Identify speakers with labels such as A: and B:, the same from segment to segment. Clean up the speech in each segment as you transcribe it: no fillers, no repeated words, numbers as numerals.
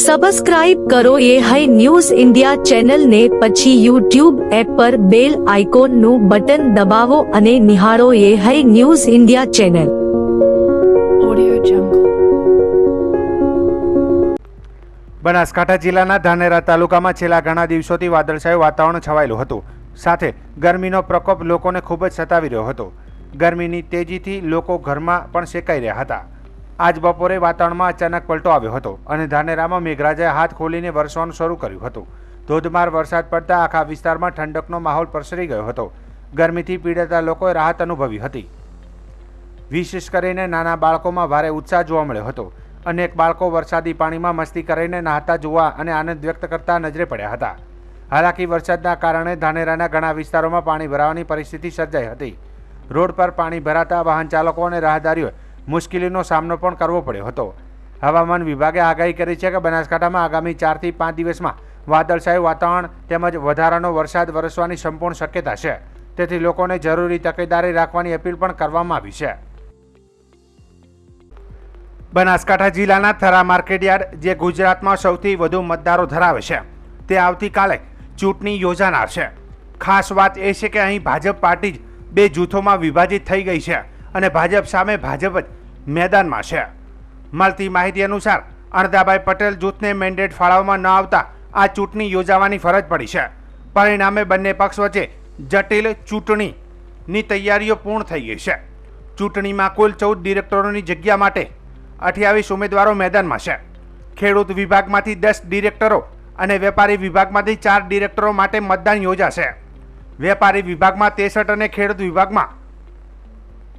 A: Subscribe કરો એ high news India ચેનલને, પછી યુટ્યુબ એપ પર બેલ આઇકોનનું બટન દબાવો અને નિહાળો એ high news India channel.
B: Banaskantha જિલ્લાના ધાનેરા તાલુકામાં છેલ્લા ઘણા દિવસોથી વાદળછાયું વાતાવરણ છવાયેલું હતું. સાથે ગરમીનો પ્રકોપ લોકોને ખૂબ જ સતાવી રહ્યો હતો. ગરમીની તેજીથી લોકો ઘરમાં પણ શેકાઈ રહ્યા હતા. આજ બપોરે વાતાવરણમાં અચાનક પલટો આવ્યો હતો અને ધાનેરામાં મેઘરાજાએ હાથ ખોલીને વરસવાનું શરૂ કર્યું હતું. ધોધમાર વરસાદ પડતા આખા વિસ્તારમાં ઠંડકનો માહોલ પ્રસરી ગયો હતો. ગરમીથી પીડાતા લોકોએ રાહત અનુભવી હતી. વિશેષ કરીને નાના બાળકોમાં ભારે ઉત્સાહ જોવા મળ્યો હતો. અનેક બાળકો વરસાદી પાણીમાં મસ્તી કરીને નહાતા જોવા અને આનંદ વ્યક્ત કરતા નજરે પડ્યા હતા. હાલાકી વરસાદના કારણે ધાનેરાના ઘણા વિસ્તારોમાં પાણી ભરાવાની પરિસ્થિતિ સર્જાઈ હતી. રોડ પર પાણી ભરાતા વાહન ચાલકો અને રાહદારીઓએ મુશ્કેલીનો સામનો પણ કરવો પડ્યો હતો. હવામાન વિભાગે આગાહી કરી છે કે બનાસકાંઠામાં આગામી 4 થી 5 દિવસમાં વાદળછાયું વાતાવરણ તેમજ વધારાનો વરસાદ વરસવાની સંપૂર્ણ શક્યતા છે. તેથી લોકોને જરૂરી તકેદારી રાખવાની અપીલ પણ કરવામાં આવી છે. બનાસકાંઠા જિલ્લાના થરા માર્કેટયાર્ડ, જે ગુજરાતમાં સૌથી વધુ મતદારો ધરાવે છે, તે આવતીકાલે ચૂંટણી યોજાનાર છે. ખાસ વાત એ છે કે અહીં ભાજપ પાર્ટી જ 2 જૂથોમાં વિભાજિત થઈ ગઈ છે અને ભાજપ સામે ભાજપ જ મેદાનમાં છે. મળતી માહિતી અનુસાર અણદાભાઈ પટેલ જૂથને મેન્ડેટ ફાળવવામાં ન આવતા આ ચૂંટણી યોજાવાની ફરજ પડી છે. પરિણામે બંને પક્ષ વચ્ચે જટિલ ચૂંટણીની તૈયારીઓ પૂર્ણ થઈ ગઈ છે. ચૂંટણીમાં કુલ 14 ડિરેક્ટરોની જગ્યા માટે 28 ઉમેદવારો મેદાનમાં છે. ખેડૂત વિભાગમાંથી 10 ડિરેક્ટરો અને વેપારી વિભાગમાંથી 4 ડિરેક્ટરો માટે મતદાન યોજાશે. વેપારી વિભાગમાં 63 અને ખેડૂત વિભાગમાં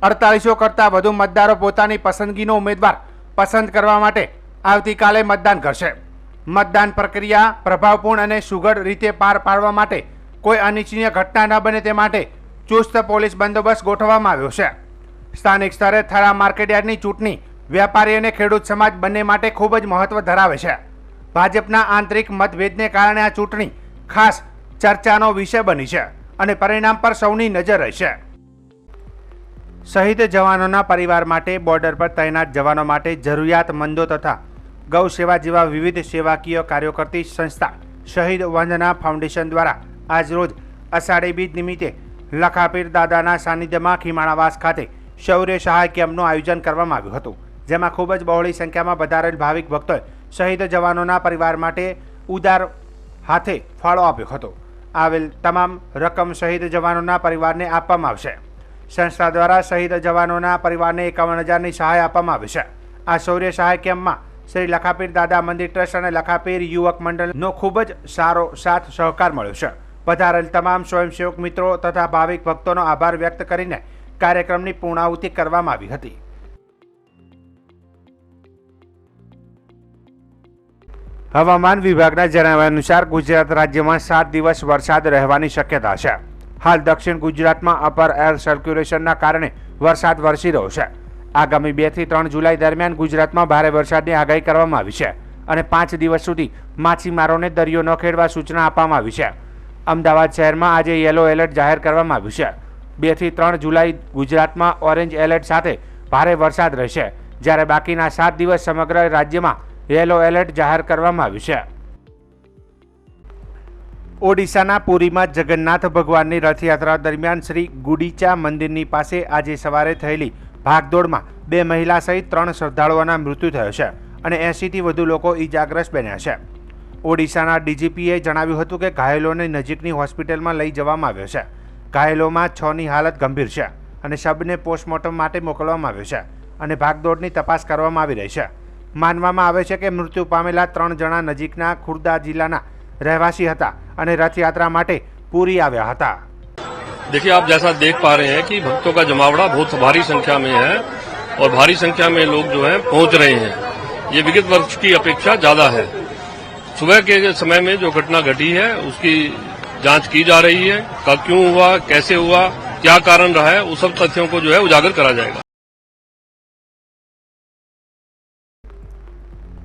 B: 48 કરતાં વધુ મતદારો પોતાની પસંદગીનો ઉમેદવાર પસંદ કરવા માટે આવતીકાલે મતદાન કરશે. મતદાન પ્રક્રિયા પ્રભાવપૂર્ણ અને સુઘડ રીતે પાર પાડવા માટે કોઈ અનિચ્છનીય ઘટના ન બને તે માટે ચુસ્ત પોલીસ બંદોબસ્ત ગોઠવવામાં આવ્યો છે. સ્થાનિક સ્તરે થરા માર્કેટયાર્ડની ચૂંટણી વેપારી અને ખેડૂત સમાજ બંને માટે ખૂબ જ મહત્વ ધરાવે છે. ભાજપના આંતરિક મતભેદને કારણે આ ચૂંટણી ખાસ ચર્ચાનો વિષય બની છે અને પરિણામ પર સૌની નજર રહેશે. શહીદ જવાનોના પરિવાર માટે, બોર્ડર પર તૈનાત જવાનો માટે, જરૂરિયાતમંદો તથા ગૌ સેવા જેવા વિવિધ સેવાકીય કાર્યો કરતી સંસ્થા શહીદ વંદના ફાઉન્ડેશન દ્વારા આજરોજ અષાઢી બીજ નિમિત્તે લખાપીર દાદાના સાનિધ્યમાં ખીમાણાવાસ ખાતે શૌર્ય સહાય કેમ્પનું આયોજન કરવામાં આવ્યું હતું. જેમાં ખૂબ જ બહોળી સંખ્યામાં પધારેલ ભાવિક ભક્તોએ શહીદ જવાનોના પરિવાર માટે ઉદાર હાથે ફાળો આપ્યો હતો. આવેલ તમામ રકમ શહીદ જવાનોના પરિવારને આપવામાં આવશે. સંસ્થા દ્વારા શહીદ જવાનોના પરિવારને 51,000ની સહાય આપવામાં આવી છે. આ શૌર્ય સહાય કેમ્પમાં શ્રી લખાપીર દાદા મંદિર ટ્રસ્ટ અને લખાપીર યુવક મંડળનો ખૂબ જ સારો સાથ સહકાર મળ્યો છે. પધારેલ તમામ સ્વયંસેવક મિત્રો તથા ભાવિક ભક્તોનો આભાર વ્યક્ત કરીને કાર્યક્રમની પૂર્ણાહુતિ કરવામાં આવી હતી. હવામાન વિભાગના જણાવ્યા અનુસાર ગુજરાત રાજ્યમાં 7 દિવસ વરસાદ રહેવાની શક્યતા છે. હાલ દક્ષિણ ગુજરાતમાં અપર એર સર્ક્યુલેશનના કારણે વરસાદ વરસી રહ્યો છે. આગામી 2 થી 3 જુલાઈ દરમિયાન ગુજરાતમાં ભારે વરસાદની આગાહી કરવામાં આવી છે અને 5 દિવસ સુધી માછીમારોને દરિયો ન ખેડવા સૂચના આપવામાં આવી છે. અમદાવાદ શહેરમાં આજે યલો એલર્ટ જાહેર કરવામાં આવ્યું છે. 2 થી 3 જુલાઈ ગુજરાતમાં ઓરેન્જ એલર્ટ સાથે ભારે વરસાદ રહેશે, જ્યારે બાકીના 7 દિવસ સમગ્ર રાજ્યમાં યલો એલર્ટ જાહેર કરવામાં આવ્યું છે. ઓડિશાના પુરીમાં જગન્નાથ ભગવાનની રથયાત્રા દરમિયાન શ્રી ગુડીચા મંદિરની પાસે આજે સવારે થયેલી ભાગદોડમાં 2 મહિલા સહિત 3 શ્રદ્ધાળુઓના મૃત્યુ થયો છે અને 80થી વધુ લોકો ઈજાગ્રસ્ત બન્યા છે. ઓડિશાના ડીજીપીએ જણાવ્યું હતું કે ઘાયલોને નજીકની હોસ્પિટલમાં લઈ જવામાં આવ્યો છે. ઘાયલોમાં 6ની હાલત ગંભીર છે અને શબને પોસ્ટમોર્ટમ માટે મોકલવામાં આવ્યો છે અને ભાગદોડની તપાસ કરવામાં આવી રહી છે. માનવામાં આવે છે કે મૃત્યુ પામેલા 3 જણા નજીકના ખુર્દા જિલ્લાના रहवासी હતા અને रथयात्रा માટે पूरी आया था.
C: देखिए, आप जैसा देख पा रहे हैं कि भक्तों का जमावड़ा बहुत भारी संख्या में है और भारी संख्या में लोग जो है पहुंच रहे हैं. ये विगत वर्ष की अपेक्षा ज्यादा है. सुबह के समय में जो घटना घटी है उसकी जांच की जा रही है. कब क्यों हुआ, कैसे हुआ, क्या कारण रहा है, उस सब तथ्यों को जो है उजागर करा जाएगा.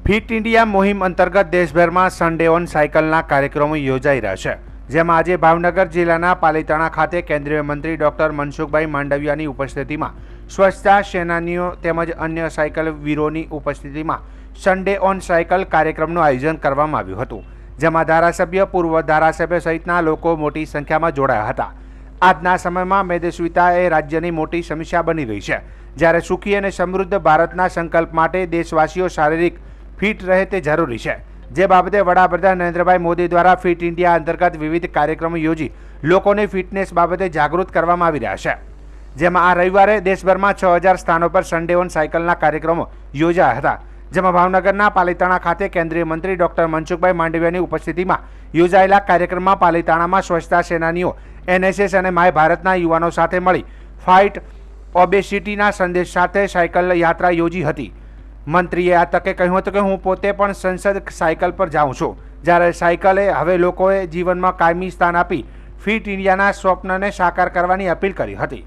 B: ફિટ ઇન્ડિયા મુહિમ અંતર્ગત દેશભરમાં સન્ડે ઓન સાયકલના કાર્યક્રમો યોજાઈ રહ્યા છે. જેમાં આજે ભાવનગર જિલ્લાના પાલીતાણા ખાતે કેન્દ્રીય મંત્રી ડોક્ટર મનસુખભાઈ માંડવિયાની ઉપસ્થિતિમાં સ્વચ્છતા સેનાનીઓ તેમજ અન્ય સાયકલ વીરોની ઉપસ્થિતિમાં સન્ડે ઓન સાયકલ કાર્યક્રમનું આયોજન કરવામાં આવ્યું હતું, જેમાં ધારાસભ્ય, પૂર્વ ધારાસભ્ય સહિતના લોકો મોટી સંખ્યામાં જોડાયા હતા. આજના સમયમાં મેદસ્વીતા એ રાજ્યની મોટી સમસ્યા બની રહી છે, જ્યારે સુખી અને સમૃદ્ધ ભારતના સંકલ્પ માટે દેશવાસીઓ શારીરિક ફિટ રહે તે જરૂરી છે. જે બાબતે વડાપ્રધાન નરેન્દ્રભાઈ મોદી દ્વારા ફિટ ઇન્ડિયા અંતર્ગત વિવિધ કાર્યક્રમો યોજી લોકોને ફિટનેસ બાબતે જાગૃત કરવામાં આવી રહ્યા છે. જેમાં આ રવિવારે દેશભરમાં 6000 સ્થાનો પર સન્ડે ઓન સાયકલના કાર્યક્રમો યોજાયા હતા, જેમાં ભાવનગરના પાલીતાણા ખાતે કેન્દ્રીય મંત્રી ડોક્ટર મનસુખભાઈ માંડવિયાની ઉપસ્થિતિમાં યોજાયેલા કાર્યક્રમમાં પાલીતાણામાં સ્વચ્છતા સેનાનીઓ, NSS અને માય ભારતના યુવાનો સાથે મળી ફાઇટ ઓબેસિટીના સંદેશ સાથે સાયકલ યાત્રા યોજી હતી. મંત્રીએ આ તકે કહ્યું હતું કે હું પોતે પણ સંસદ સાયકલ પર જાઉં છું, જ્યારે સાયકલે હવે લોકોએ જીવનમાં કાયમી સ્થાન આપી ફિટ ઇન્ડિયાના સ્વપ્નને સાકાર કરવાની અપીલ કરી હતી.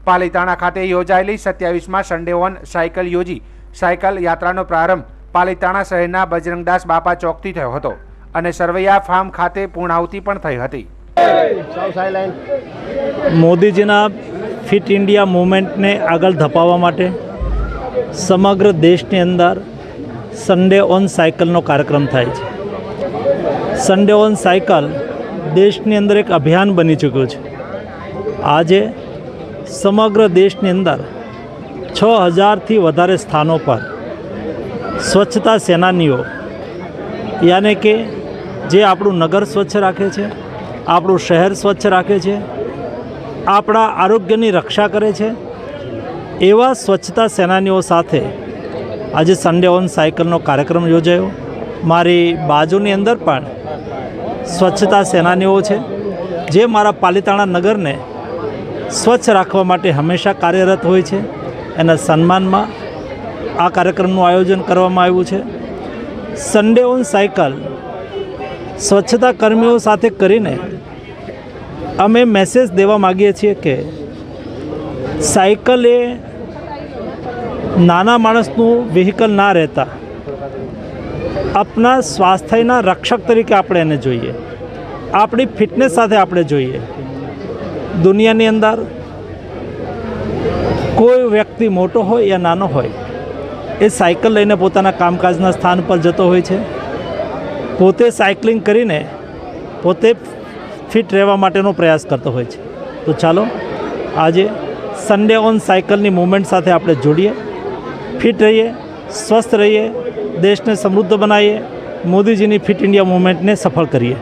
B: પાલીતાણા ખાતે યોજાયેલી 27માં સન્ડે ઓન સાયકલ યોજી સાયકલ યાત્રાનો પ્રારંભ પાલીતાણા શહેરના બજરંગદાસ બાપા ચોકથી થયો હતો અને સરવૈયા ફાર્મ ખાતે પૂર્ણાહુતિ પણ થઈ હતી.
D: મોદીજીના ફિટ ઇન્ડિયા મૂવમેન્ટને આગળ ધપાવવા માટે સમગ્ર દેશની અંદર સન્ડે ઓન સાયકલનો કાર્યક્રમ થાય છે. સન્ડે ઓન સાયકલ દેશની અંદર એક અભિયાન બની ચૂક્યું છે. આજે સમગ્ર દેશની અંદર 6000થી વધારે સ્થાનો પર સ્વચ્છતા સેનાનીઓ, યાને કે જે આપણું નગર સ્વચ્છ રાખે છે, આપણું શહેર સ્વચ્છ રાખે છે, આપણા આરોગ્યની રક્ષા કરે છે, એવા સ્વચ્છતા સેનાનીઓ સાથે આજે સન્ડે ઓન સાયકલનો કાર્યક્રમ યોજાયો. મારી બાજુની અંદર પણ સ્વચ્છતા સેનાનીઓ છે, જે મારા પાલીતાણા નગરને સ્વચ્છ રાખવા માટે હંમેશા કાર્યરત હોય છે. એના સન્માનમાં આ કાર્યક્રમનું આયોજન કરવામાં આવ્યું છે. સન્ડે ઓન સાયકલ સ્વચ્છતા કર્મીઓ સાથે કરીને અમે મેસેજ દેવા માગીએ છીએ કે સાયકલ એ નાના માણસનું વ્હીકલ ના રહેતા આપણા સ્વાસ્થ્યના રક્ષક તરીકે આપણે એને જોઈએ, આપણી ફિટનેસ સાથે આપણે જોઈએ. દુનિયાની અંદર કોઈ વ્યક્તિ મોટો હોય યા નાનો હોય, એ સાયકલ લઈને પોતાના કામકાજના સ્થાન પર જતો હોય છે. પોતે સાયકલિંગ કરીને પોતે ફિટ રહેવા માટેનો પ્રયાસ કરતો હોય છે. તો ચાલો આજે સન્ડે ઓન સાયકલની મૂવમેન્ટ સાથે આપણે જોડીએ, ફિટ રહીએ, સ્વસ્થ રહીએ, દેશને સમૃદ્ધ બનાવીએ, મોદીજીની ફિટ ઇન્ડિયા મૂવમેન્ટને સફળ કરીએ.